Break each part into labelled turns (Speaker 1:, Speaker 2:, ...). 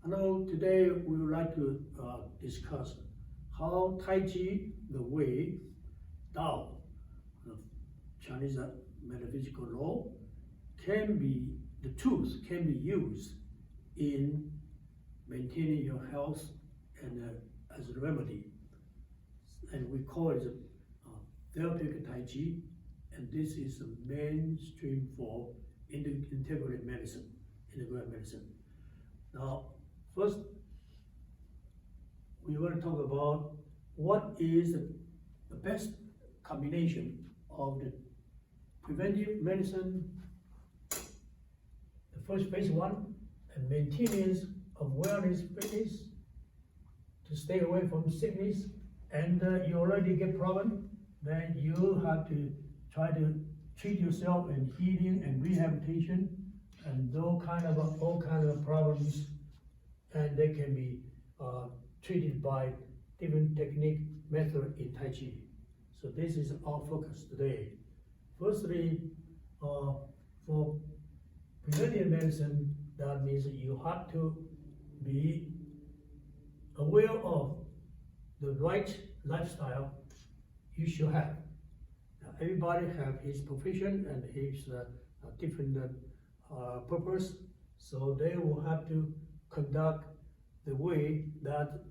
Speaker 1: Hello, today we would like to discuss how Taiji, the way, Tao, the Chinese metaphysical law, the tools can be used in maintaining your health and as a remedy. And we call it Therapeutic Taiji, and this is the mainstream for integrated medicine. Now, first, we want to talk about what is the best combination of the preventive medicine, the first phase one, and maintenance of wellness, fitness, to stay away from sickness, and you already get problem, then you have to try to treat yourself in healing and rehabilitation, and all kind of problems, and they can be treated by different technique method in Tai Chi. So this is our focus today. Firstly, for preventive medicine, that means you have to be aware of the right lifestyle you should have. Now, everybody have his profession and his different purpose, so they will have to conduct the way that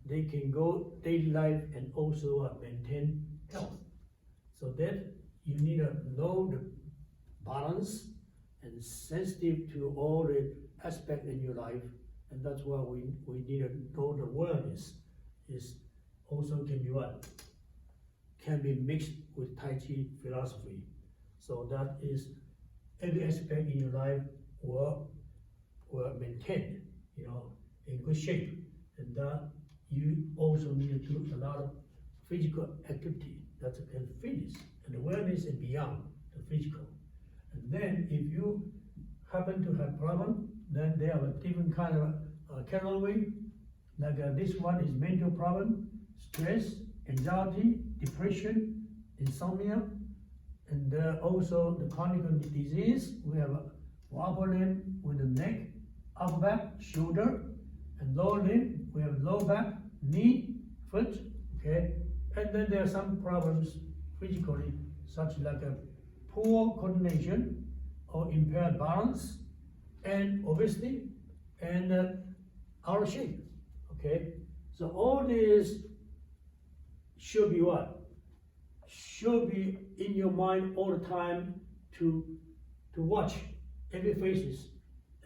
Speaker 1: they can go daily life and also maintain health. So that you need to know the balance and sensitive to all the aspects in your life, and that's why we need to know the awareness is also can be mixed with Tai Chi philosophy. So that is every aspect in your life will maintain, in good shape, and that you also need to do a lot of physical activity that can fitness and awareness and beyond the physical. And then if you happen to have problem, then there are different kind of category. Like this one is mental problem, stress, anxiety, depression, insomnia, and also the chronic disease. We have upper limb with the neck, upper back, shoulder, and lower limb. We have lower back, knee, foot, okay? And then there are some problems physically, such like a poor coordination or impaired balance, and obesity, and out of shape, okay? So all these should be what? Should be in your mind all the time to watch every phases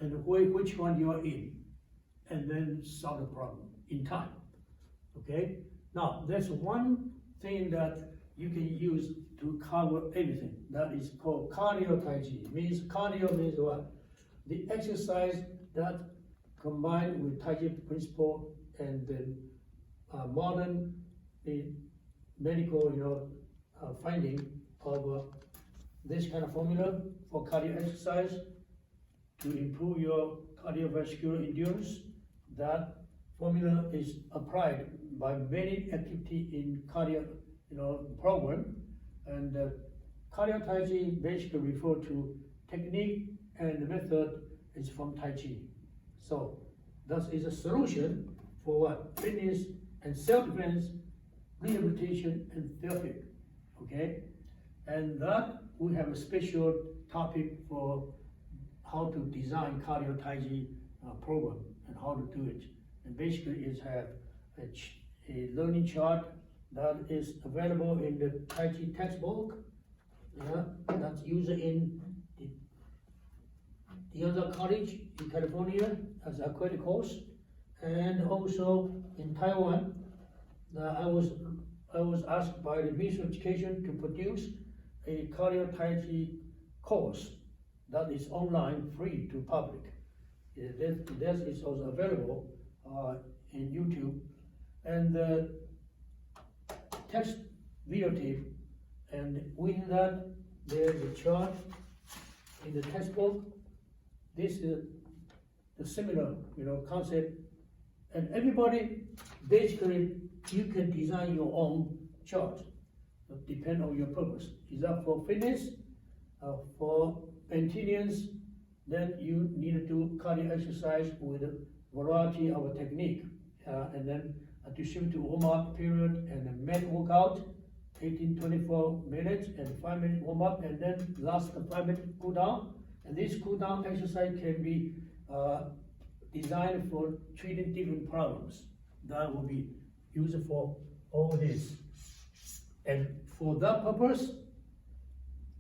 Speaker 1: and which one you are in, and then solve the problem in time, okay? Now, there's one thing that you can use to cover everything. That is called cardio Tai Chi. Cardio means what? The exercise that combined with Tai Chi principle and the modern medical finding of this kind of formula for cardio exercise to improve your cardiovascular endurance. That formula is applied by many activity in cardio program, and cardio Tai Chi basically refer to technique and the method is from Tai Chi. So that is a solution for what? Fitness and self-defense, rehabilitation, and therapy, okay? And that we have a special topic for how to design cardio Tai Chi program and how to do it. And basically it have a learning chart that is available in the Tai Chi textbook. That's used in the other college in California as a credit course, and also in Taiwan. I was asked by the Ministry of Education to produce a cardio Tai Chi course that is online, free to public. That is also available in YouTube, and the text videotape, and with that there's a chart in the textbook. This is the similar concept, and everybody basically you can design your own chart, depend on your purpose. Is that for fitness, for maintenance? Then you need to do cardio exercise with variety of a technique, and then distribute to warm-up period and a main workout, 18-24 minutes and 5-minute warm-up, and then last 5-minute cool down. And this cool down exercise can be designed for treating different problems. That will be used for all this. And for that purpose,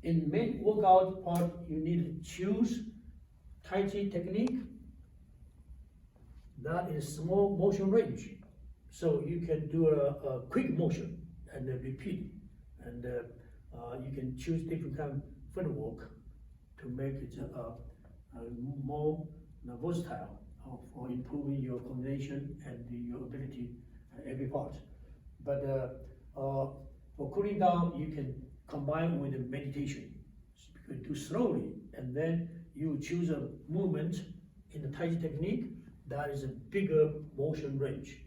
Speaker 1: in main workout part, you need to choose Taiji Technique. That is small motion range. So you can do a quick motion and then repeat. And you can choose different kind of footwork to make it more versatile for improving your coordination and your ability at every part. But for cooling down, you can combine with meditation. So you can do slowly, and then you choose a movement in the Taiji Technique that is a bigger motion range.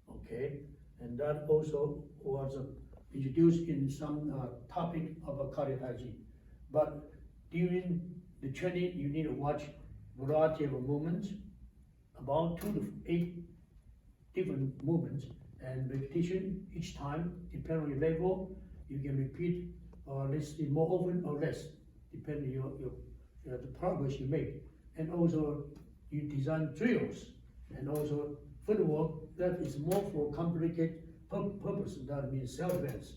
Speaker 1: Okay, and that also was introduced in some topic of a Cardiothin. But during the training, you need to watch variety of movements, about 2 to 8 different movements, and repetition each time, depending on your level. You can repeat more often or less, depending on the progress you make. And also, you design drills and also footwork that is more for complicated purpose. That means self-defense.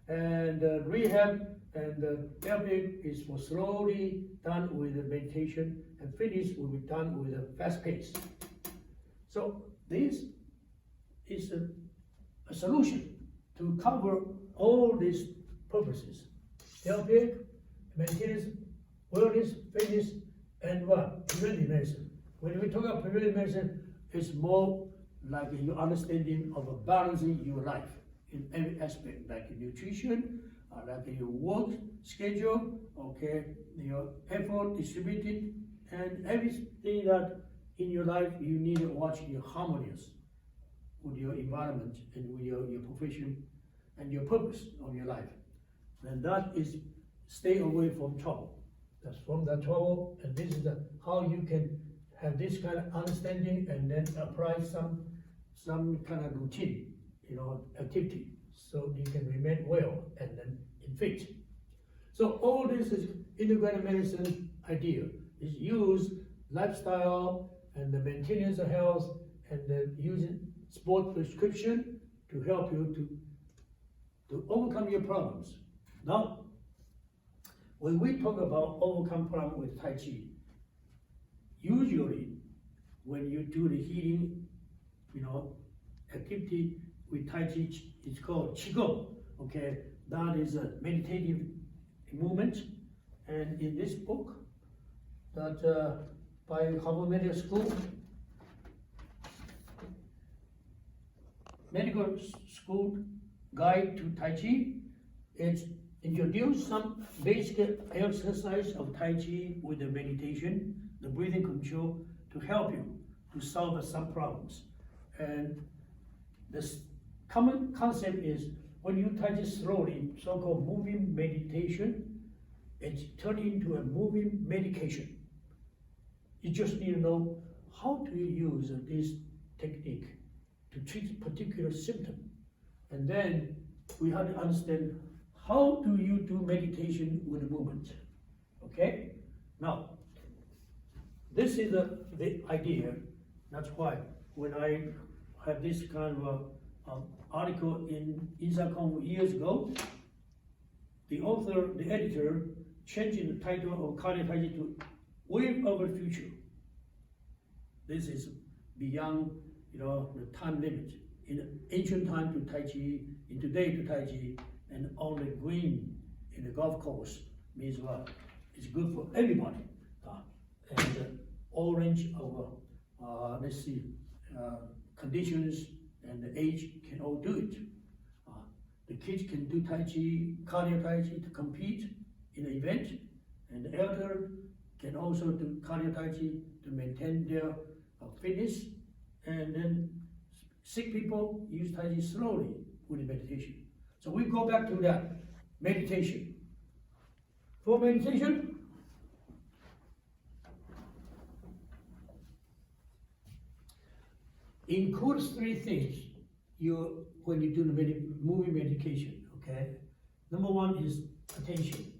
Speaker 1: And rehab and therapeutic is for slowly done with meditation, and fitness will be done with a fast pace. So this is a solution to cover all these purposes: therapeutic, maintenance, wellness, fitness, and what? Preventive medicine. When we talk about preventive medicine, it's more like your understanding of balancing your life in every aspect, like nutrition, like your work schedule, okay, your effort distributed, and everything that in your life you need to watch your harmonious with your environment and with your profession and your purpose of your life. And that is stay away from trouble. That's from the trouble, and this is how you can have this kind of understanding and then apply some kind of routine, activity, so you can remain well and then in fit. So all this is integrated medicine idea. Is use lifestyle and the maintenance of health and then using sport prescription to help you to overcome your problems. Now, when we talk about overcome problem with Tai Chi, usually when you do the healing, activity with Tai Chi, it's called Qigong. Okay, that is a meditative movement. And in this book, that by Harvard Medical School Guide to Tai Chi, it's introduced some basic exercise of Tai Chi with the meditation, the breathing control to help you to solve some problems. And this common concept is when you Tai Chi slowly, so-called moving meditation, it's turned into a moving medication. You just need to know how do you use this technique to treat particular symptom. And then we have to understand how do you do meditation with movement. Okay? Now, this is the idea. That's why when I had this kind of article in Insacom years ago, the author, the editor, changing the title of Cardiothin to Wave of the Future. This is beyond the time limit. In ancient time to Tai Chi, in today to Tai Chi, and on the green in the golf course means what? It's good for everybody. And orange of conditions and the age can all do it. The kids can do Tai Chi, cardio Tai Chi to compete in an event, and the elder can also do cardio Tai Chi to maintain their fitness, and then sick people use Tai Chi slowly with meditation. So we go back to that meditation. For meditation, includes three things when you do the moving meditation, okay? Number one is attention.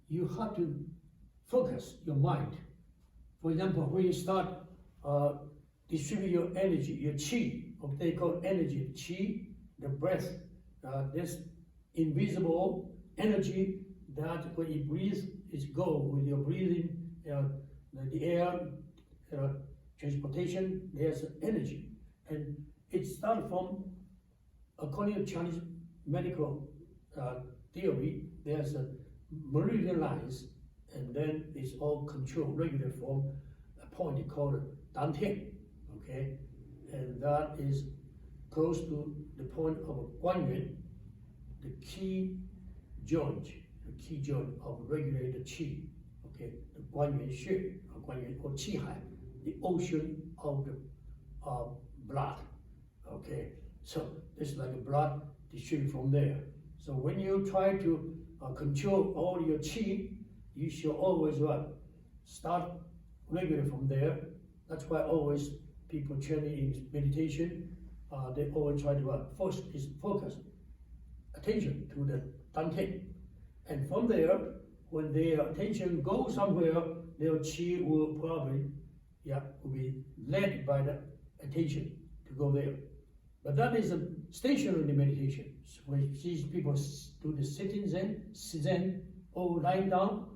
Speaker 1: You have to focus your mind. For example, when you start distribute your energy, your qi, what they call energy, qi, the breath, this invisible energy that when you breathe, is go with your breathing, the air, transportation, there's energy. And it started from, according to Chinese medical theory, there's a meridian lines, and then it's all controlled, regulated from a point called Dantian, okay? And that is close to the point of Guanyuan, the key joint of regulated qi, okay? The Guanyuan Xue, Guanyuan or Qi Hai, the ocean of the blood, okay? So it's like a blood distributed from there. So when you try to control all your qi, you should always start regular from there. That's why always people training in meditation, they always try to first is focus attention to the dantian, and from there, when their attention goes somewhere, their qi will probably will be led by the attention to go there. But that is a stationary meditation. So when these people do the sitting zen, or lying down,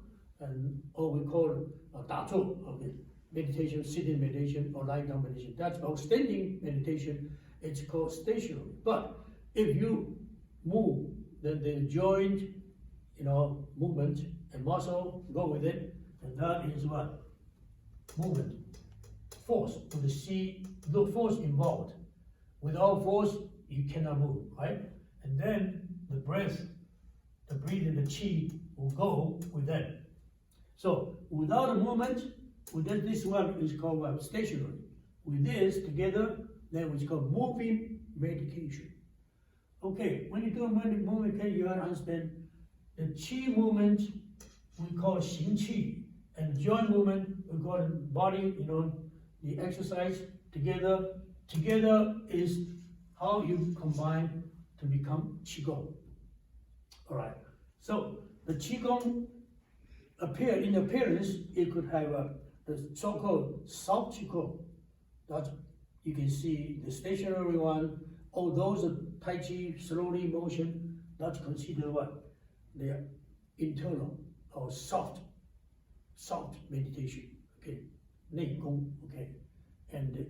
Speaker 1: and or we call it da zhou, okay, meditation, sitting meditation, or lying down meditation. That's about standing meditation. It's called stationary. But if you move, then the joint, movement and muscle go with it, and that is what movement, force to the force involved. Without force, you cannot move, right? And then the breath, the breathing, the qi will go with that. So without a movement, within this one is called stationary. With this together, then it's called moving meditation. Okay, when you do moving meditation, you have to understand the qi movement we call xing qi, and joint movement we call body, the exercise together. Together is how you combine to become Qigong. All right. So the Qigong in appearance, it could have the so-called soft Qigong. That you can see the stationary one. All those Tai Chi slowly motion. That's considered what? The internal or soft meditation. Okay, 内功. Okay, and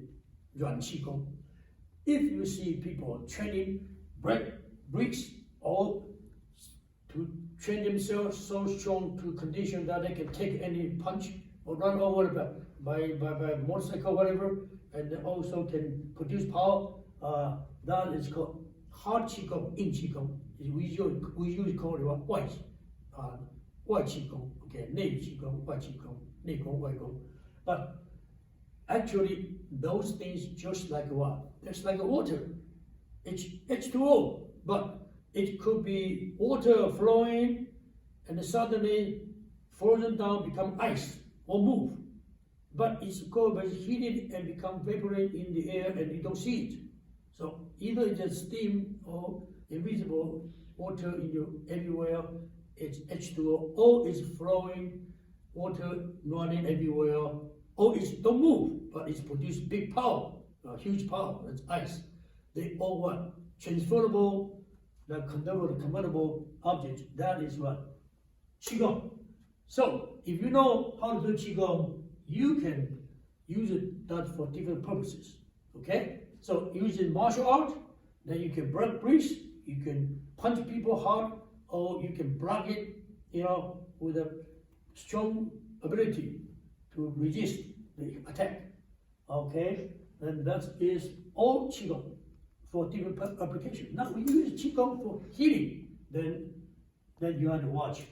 Speaker 1: 软气功. If you see people training bricks or to train themselves so strong to condition that they can take any punch or run over by motorcycle, whatever, and also can produce power, that is called hard qigong, 硬qigong. We usually call it 外气功, okay, 内气功, 外气功, 内功, 外功. But actually, those things just like what? It's like water. It's H2O, but it could be water flowing and suddenly frozen down, become ice or move. But it's called by heated and become vaporate in the air and you don't see it. So either it's steam or invisible water in you everywhere, it's H2O, or it's flowing water running everywhere, or it's don't move, but it's produced big power, huge power, it's ice. They all what? Transferable, the convertible objects, that is what? Qigong. So if you know how to do Qigong, you can use that for different purposes, okay? So using martial art, then you can break bricks, you can punch people hard, or you can block it, with a strong ability to resist the attack, okay? And that is all Qigong for different applications. Now we use Qigong for healing, then you have to watch.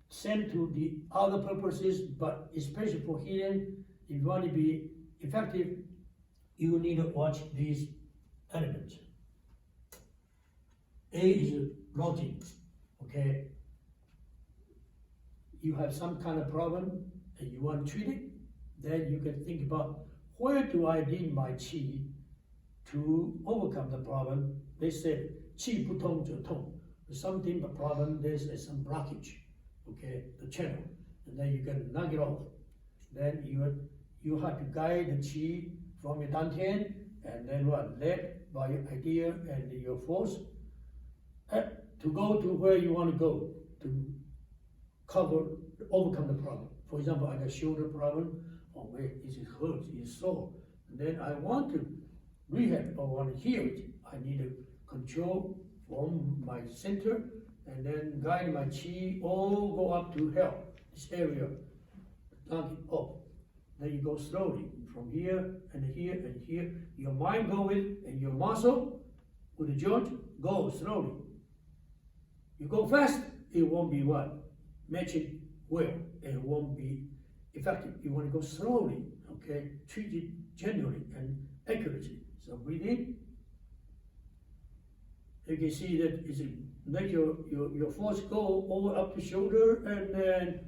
Speaker 1: Same to the other purposes, but especially for healing, if you want to be effective, you need to watch these elements. A is routine, okay? You have some kind of problem and you want to treat it, then you can think about where do I need my qi to overcome the problem? They said, qi 不通则痛. Something, the problem, there's some blockage, okay, the channel, and then you can knock it off. Then you have to guide the qi from your dantian, and then what, led by your idea and your force, to go to where you want to go, to overcome the problem. For example, I got shoulder problem, or where it hurts, it's sore. And then I want to rehab, or want to heal it. I need to control from my center, and then guide my qi, all go up to help this area, knock it off. Then you go slowly, from here, and here, and here. Your mind go with, and your muscle, with the joint, go slowly. You go fast, it won't be what? Matching well, and it won't be effective. You want to go slowly, okay? Treat it gently and accurately. So breathe in. You can see that it's make your force go all up the shoulder, and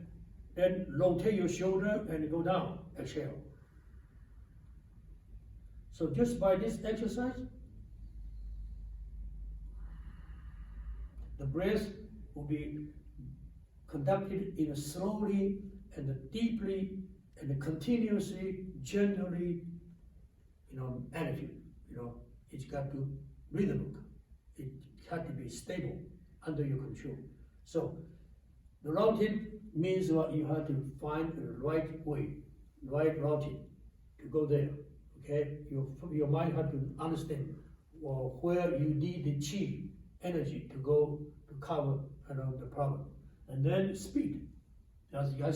Speaker 1: then rotate your shoulder and go down. Exhale. So just by this exercise, the breath will be conducted in a slowly and deeply and continuously, gently, attitude. It's got to rhythmic. It has to be stable, under your control. So the routing means what you have to find the right way, right routing to go there. Okay, your mind has to understand where you need the qi energy to go to cover the problem. And then speed. As I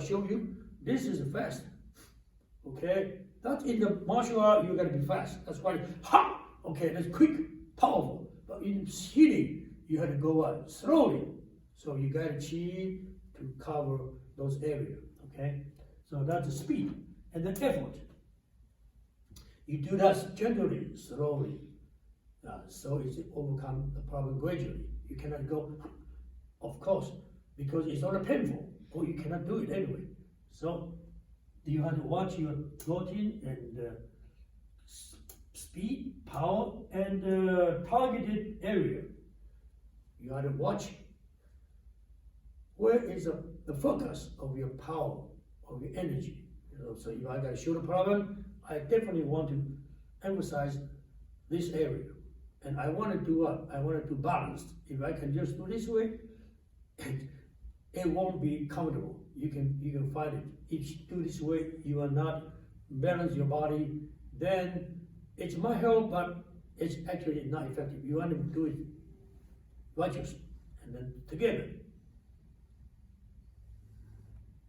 Speaker 1: showed you, this is fast. Okay, that's in the martial art, you gotta be fast. That's why, ha! Okay, that's quick, powerful. But in healing, you have to go slowly. So you got qi to cover those areas. Okay, so that's the speed and the effort. You do that gently, slowly. So it's overcome the problem gradually. You cannot go, of course, because it's not painful, or you cannot do it anyway. So you have to watch your routine and speed, power, and targeted area. You have to watch where is the focus of your power, of your energy. So if I got a shoulder problem, I definitely want to emphasize this area. And I want to do what? I want to do balanced. If I can just do this way, it won't be comfortable. You can find it. If you do this way, you will not balance your body. Then it's my help, but it's actually not effective. You want to do it righteous and then together.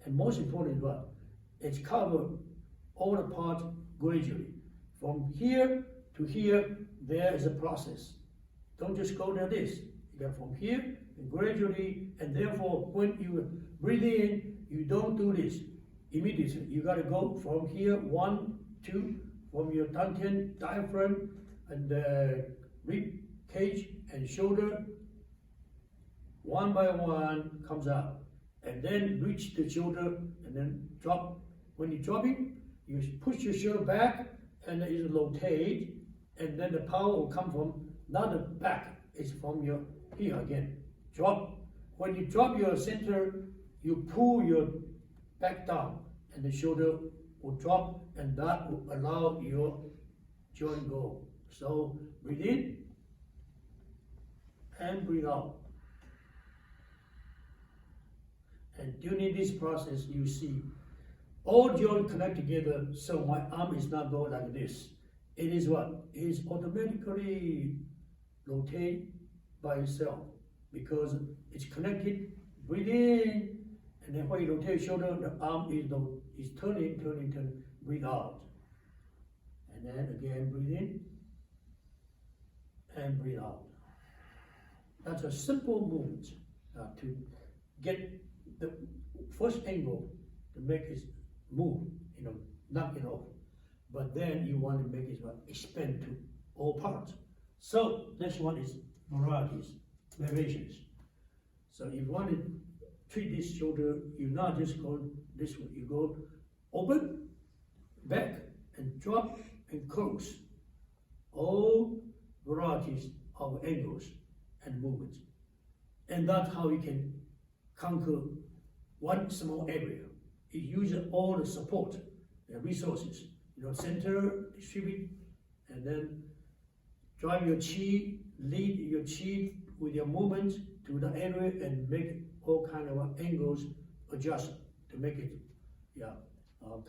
Speaker 1: And most important is what? It's cover all the parts gradually. From here to here, there is a process. Don't just go like this. You got from here and gradually, and therefore when you breathe in, you don't do this immediately. You got to go from here, 1, 2, from your dantian, diaphragm, and rib cage and shoulder. One by one comes out, and then reach the shoulder, and then drop. When you're dropping, you push your shoulder back, and it rotate, and then the power will come from not the back, it's from your here again. Drop. When you drop your center, you pull your back down, and the shoulder will drop, and that will allow your joint go. So breathe in and breathe out. And during this process, you see all joints connect together, so my arm is not going like this. It is what? It is automatically rotate by itself because it's connected. Breathe in, and then when you rotate shoulder, the arm is turning, breathe out. And then again, breathe in and breathe out. That's a simple movement to get the first angle to make it move, knock it off. But then you want to make it expand to all parts. So next one is varieties, variations. So if you want to treat this shoulder, you not just go this way. You go open, back, and drop and close. All varieties of angles and movements. And that's how you can conquer one small area. It uses all the support and resources, center, distribute, and then drive your chi, lead your chi with your movement to the area and make all kind of angles adjust to make it,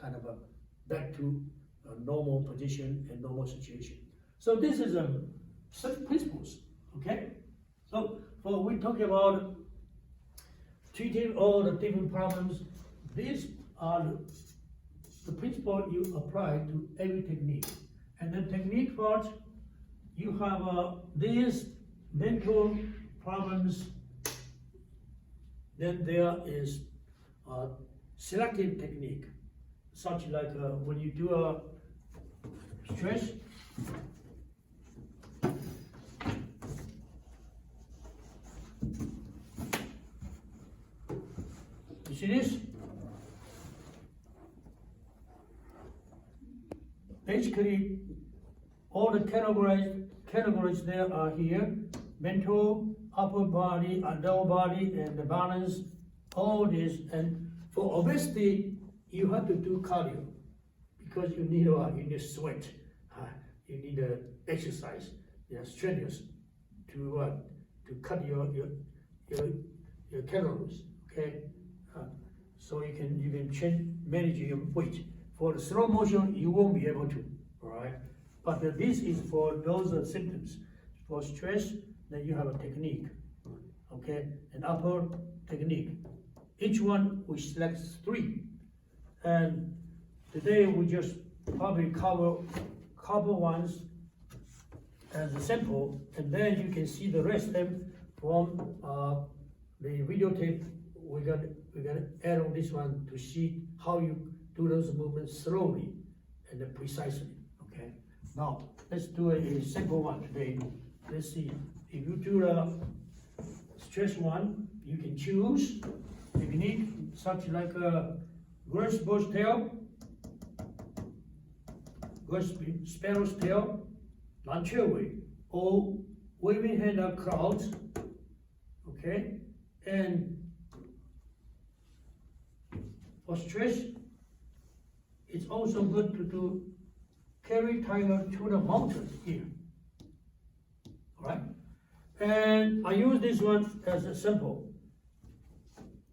Speaker 1: kind of back to a normal position and normal situation. So this is certain principles, okay? So we talk about treating all the different problems. These are the principle you apply to every technique. And the technique part, you have these mental problems. Then there is selective technique, such like when you do a stress. You see this? Basically, all the categories there are here: mental, upper body, lower body, and the balance. All this, and for obesity, you have to do cardio because you need sweat, you need exercise, strenuous to cut your calories. Okay, so you can manage your weight. For the slow motion, you won't be able to. All right, but this is for those symptoms. For stress, then you have a technique. Okay, an upper technique. Each one we select 3, and today we just probably cover ones as a sample, and then you can see the rest of them from the videotape. We're gonna add on this one to see how you do those movements slowly and precisely. Okay. Now let's do a simple one today. Let's see. If you do the stress one, you can choose technique such like a grass bush tail, grass sparrow's tail, Lanchewe, or waving hand up clouds. Okay, and for stress, it's also good to do carry tiger to the mountain here. All right, and I use this one as a sample.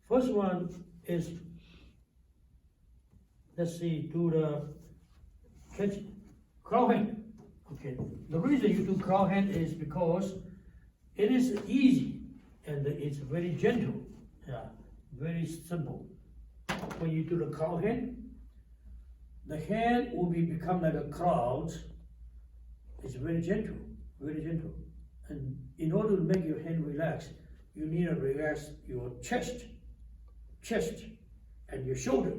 Speaker 1: First one is, let's see, do the catch claw hand. Okay, the reason you do claw hand is because it is easy and it's very gentle. Very simple. When you do the claw hand, the hand will become like a cloud. It's very gentle, very gentle. And in order to make your hand relax, you need to relax your chest, and your shoulder,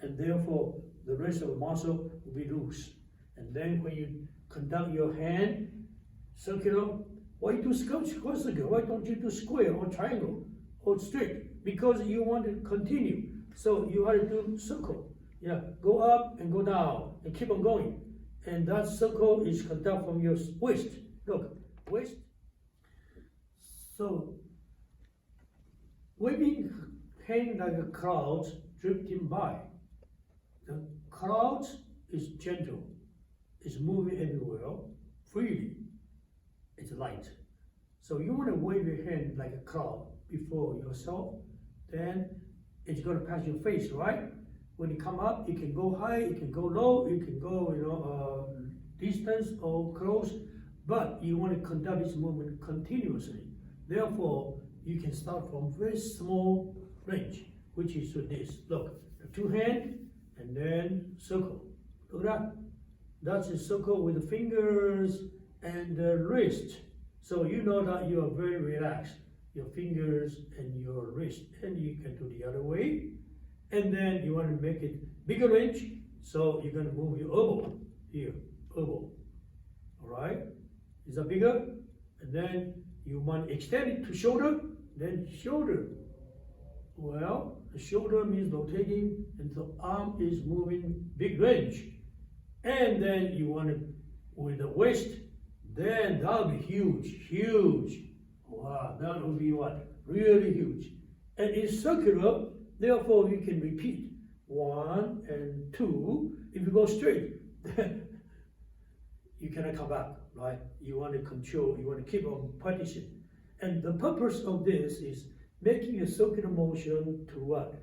Speaker 1: and therefore the rest of the muscle will be loose. And then when you conduct your hand circular, why you do circular? Why don't you do square or triangle or straight? Because you want to continue. So you have to do circle. Go up and go down and keep on going. And that circle is conducted from your waist. Look, waist. So waving hand like a cloud drifting by. The cloud is gentle. It's moving everywhere freely. It's light. So you want to wave your hand like a cloud before yourself, then it's going to pass your face, right? When you come up, it can go high, it can go low, it can go, distance or close, but you want to conduct this movement continuously. Therefore, you can start from very small range, which is with this. Look, the 2 hands and then circle. Look at that. That's a circle with the fingers and the wrist. So you know that you are very relaxed. Your fingers and your wrist. And you can do the other way. And then you want to make it bigger range. So you're going to move your elbow here, elbow. All right? Is that bigger? And then you want to extend it to shoulder, then shoulder. Well, the shoulder means rotating, and the arm is moving big range. And then you want to, with the waist, then that will be huge. Wow, that will be what? Really huge. And it's circular, therefore you can repeat 1 and 2. If you go straight, then you cannot come back, right? You want to control, you want to keep on practicing. And the purpose of this is making a circular motion to what?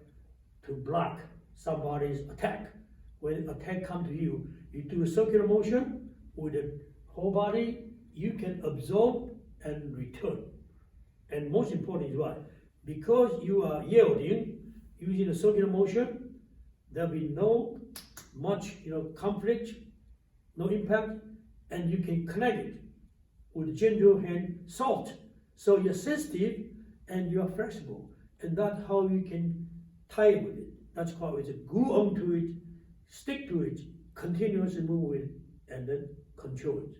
Speaker 1: To block somebody's attack. When attack comes to you, you do a circular motion with the whole body, you can absorb and return. And most important is what? Because you are yielding, using a circular motion, there'll be no much conflict, no impact, and you can connect it with gentle hand, soft. So you're sensitive and you're flexible. And that's how you can tie with it. That's how it's glue onto it, stick to it, continuously move with it, and then control it.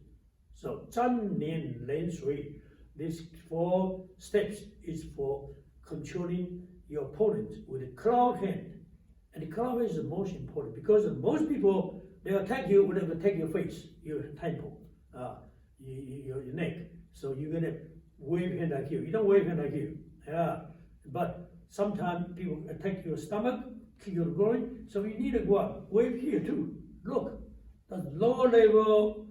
Speaker 1: So 3年连水, these 4 steps is for controlling your opponent with a claw hand. And the claw hand is the most important because most people, they attack you when they attack your face, your temple, your neck. So you're gonna wave hand like you. You don't wave hand like you. But sometimes people attack your stomach, kick your groin. So you need to go up, wave here too. Look, the lower level,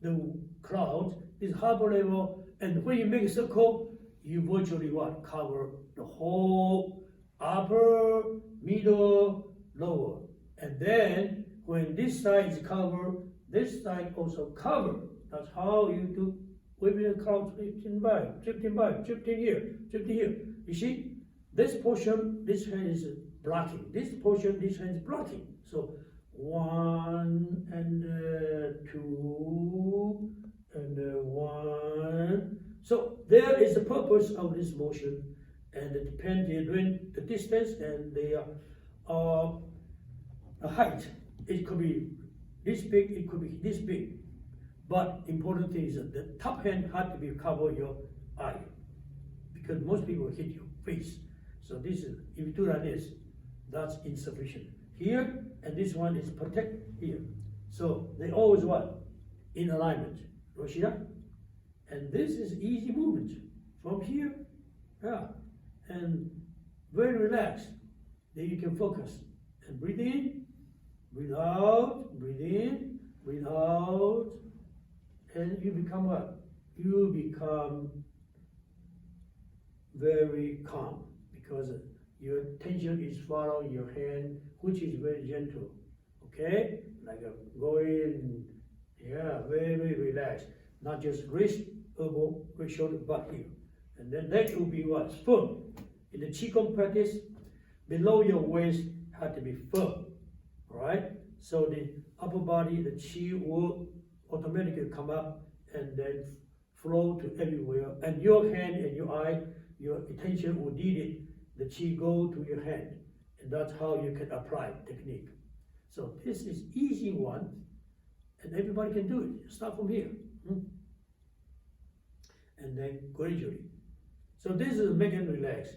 Speaker 1: the cloud, this harbor level, and when you make a circle, you virtually what? Cover the whole upper, middle, lower. And then when this side is covered, this side also covered. That's how you do waving the cloud, drifting by, drifting here. You see, this portion, this hand is blocking. This portion, this hand is blocking. So 1 and 2 and 1. So there is the purpose of this motion, and it depends on the distance and the height. It could be this big, it could be this big. But important thing is that the top hand has to be cover your eye, because most people hit your face. So this is, if you do like this, that's insufficient. Here, and this one is protect here. So they always what? In alignment. You see that? And this is easy movement from here, and very relaxed. Then you can focus and breathe in, breathe out, breathe in, breathe out, and you become what? You become very calm because your tension is following your hand, which is very gentle. Okay, like going, very relaxed. Not just wrist, elbow, wrist, shoulder, but here. And then that will be what? Firm. In the Qigong practice, below your waist has to be firm. Alright? So the upper body, the Qi will automatically come up and then flow to everywhere. And your hand and your eye, your attention will lead it. The Qi go to your hand. And that's how you can apply technique. So this is easy one. And everybody can do it. Start from here. And then gradually. So this is make it relax.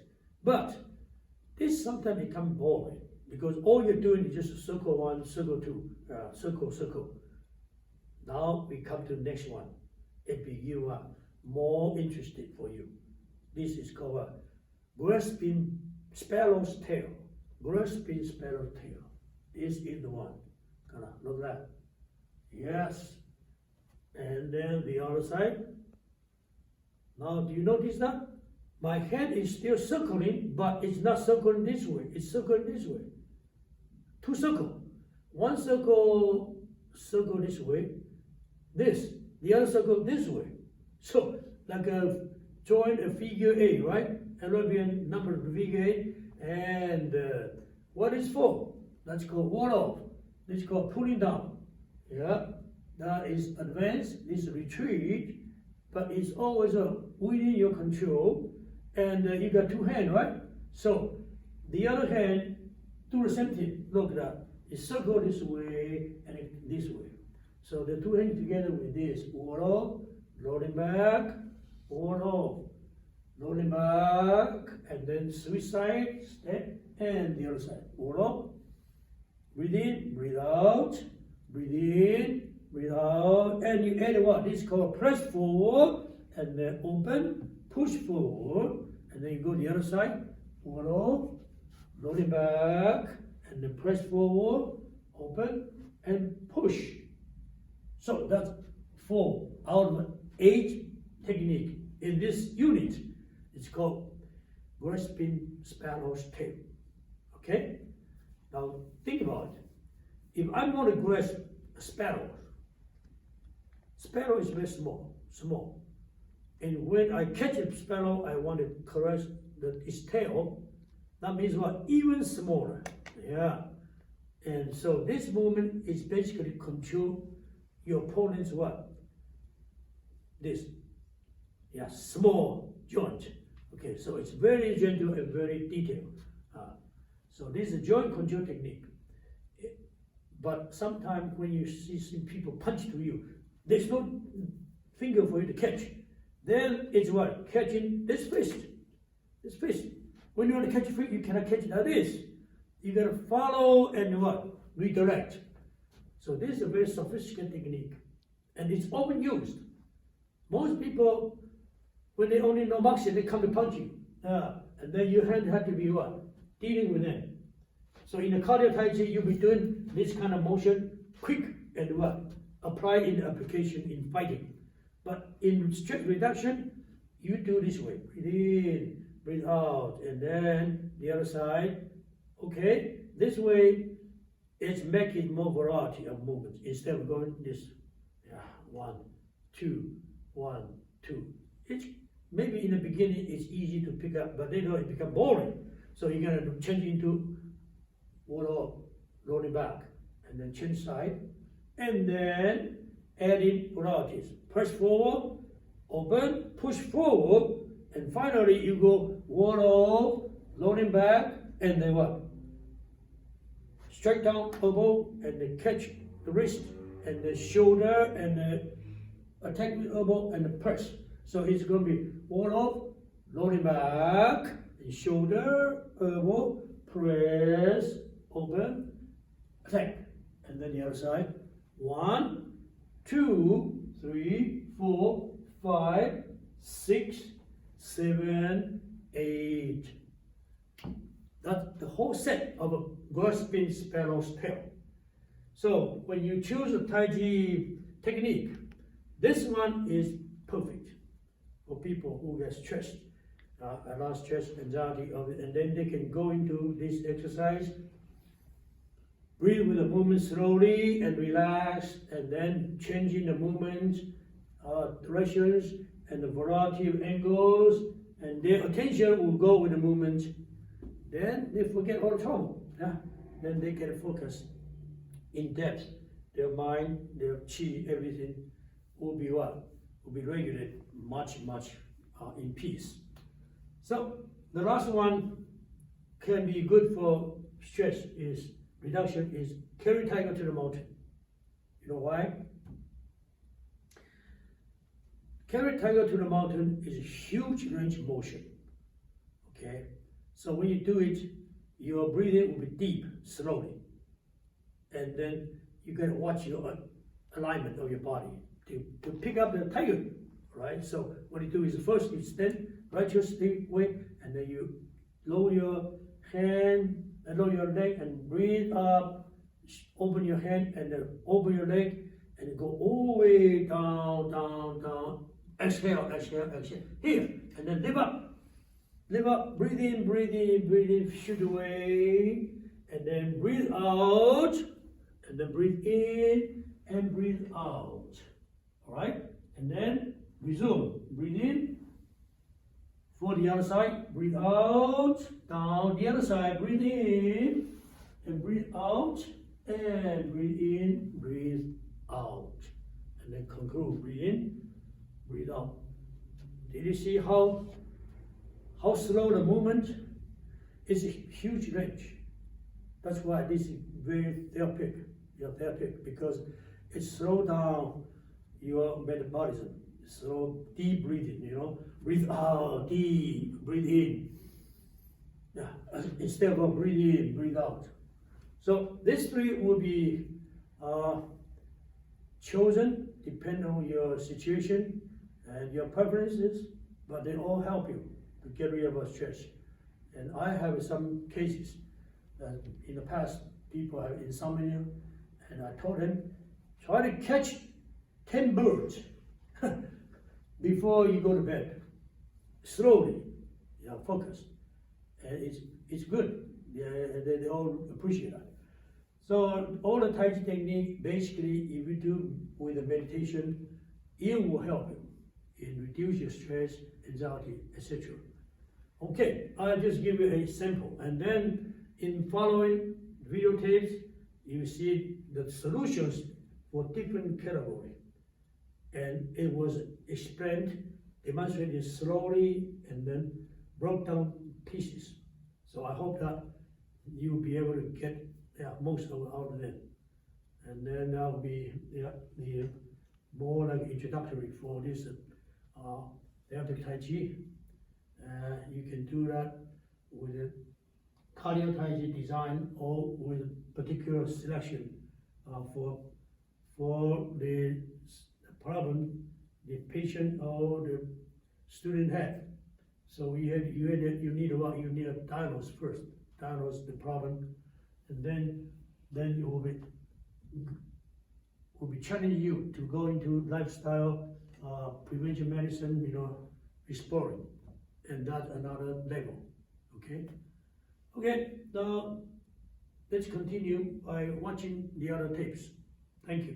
Speaker 1: But this sometimes becomes boring because all you're doing is just circle 1, circle 2, circle. Now we come to the next one. It became more interested for you. This is called grasping sparrow's tail. Grasping sparrow's tail. This is the one. Look at that. Yes. And then the other side. Now, do you notice that? My hand is still circling, but it's not circling this way. It's circling this way. 2 circles. 1 circle this way. This. The other circle this way. So, like join a figure 8, right? Arabian number figure 8. And what is 4? That's called wall off. This is called pulling down. Yeah. That is advance, this retreat, but it's always within your control. And you got 2 hands, right? So the other hand do the same thing. Look at that. It circle this way and this way. So the 2 hands together with this. Wall off, rolling back, wall off, rolling back, and then switch side, step, and the other side. Wall off, breathe in, breathe out. breathe in, breathe out, and you add what? This is called press forward, and then open, push forward, and then you go the other side, roll it back, and then press forward, open, and push. So that's 4 out of 8 technique in this unit. It's called grasping Spinal's tail. Okay? Now think about it. If I'm going to grasp a Spinal is very small. And when I catch a Spinal, I want to grasp its tail. That means what? Even smaller. Yeah. And so this movement is basically control your opponent's what? This. Yeah, small joint. Okay, so it's very gentle and very detailed. So this is a joint control technique. But sometimes when you see people punch to you, there's no finger for you to catch. Then it's what? Catching this fist. This fist. When you want to catch a fist, you cannot catch it like this. You gotta follow and what? Redirect. So this is a very sophisticated technique. And it's often used. Most people, when they only know boxing, they come to punch you. And then your hand had to be what? Dealing with them. So in the cardio Taiji, you'll be doing this kind of motion, quick and what? Apply in application in fighting. But in stress reduction, you do this way. Breathe in, breathe out, and then the other side. Okay? This way, it's making more variety of movements instead of going this. Yeah, 1, 2, 1, 2. It's maybe in the beginning it's easy to pick up, but later it becomes boring. So you're gonna change into rolling back, and then change side, and then add in varieties. Press forward, open, push forward, and finally you go rolling back, and then what? Straight down elbow, and then catch the wrist, and the shoulder, and the attack with elbow, and the press. So it's going to be rolling back, and shoulder, elbow, press, open, attack. And then the other side. 1, 2, 3, 4, 5, 6, 7, 8. That's the whole set of a grasping Spinal's tail. So when you choose a Taiji technique, this one is perfect for people who get stressed, a lot of stress, anxiety, and then they can go into this exercise. Breathe with the movement slowly and relax, and then changing the movement, directions, and the variety of angles, and their attention will go with the movement. Then they forget all the trouble. Yeah? Then they can focus in depth. Their mind, their chi, everything will be what? Will be regulated much in peace. So the last one can be good for stress reduction is carry tiger to the mountain. You know why? Carry tiger to the mountain is a huge range of motion. Okay? So when you do it, your breathing will be deep, slowly. And then you can watch your alignment of your body to pick up the tiger, right? So what you do is first you stand right your way, and then you lower your hand, and lower your leg, and breathe up, open your hand, and then open your leg, and go all the way down, exhale, here, and then lift up, breathe in, shoot away, and then breathe out, and then breathe in, and breathe out, all right? And then resume, breathe in, for the other side, breathe out, down the other side, breathe in, and breathe out, and breathe in, breathe out. And then conclude, breathe in, breathe out. Did you see how slow the movement is? A huge range. That's why this is very therapeutic, because it slows down your metabolism. Slow, deep breathing, breathe out, deep, breathe in. Yeah, instead of breathe in, breathe out. So these three will be chosen depend on your situation and your preferences, but they all help you to get rid of stress. And I have some cases that in the past people have insomnia, and I told them, try to catch 10 birds before you go to bed. Slowly, focus. And it's good. They all appreciate that. So all the Taiji technique, basically, if you do with the meditation, it will help you in reduce your stress, anxiety, etc. Okay, I'll just give you a sample, and then in following videotapes, you see the solutions for different categories. And it was explained, demonstrated slowly, and then broke down pieces. So I hope that you'll be able to get most out of them. And then that'll be the more like introductory for this Therapeutic Tai Chi. You can do that with a Cardio Tai Chi design or with a particular selection for the problem the patient or the student had. So you need to diagnose first, diagnose the problem, and then it will be challenging you to go into lifestyle prevention medicine, exploring, and that's another level. Okay, now let's continue by watching the other tapes. Thank you.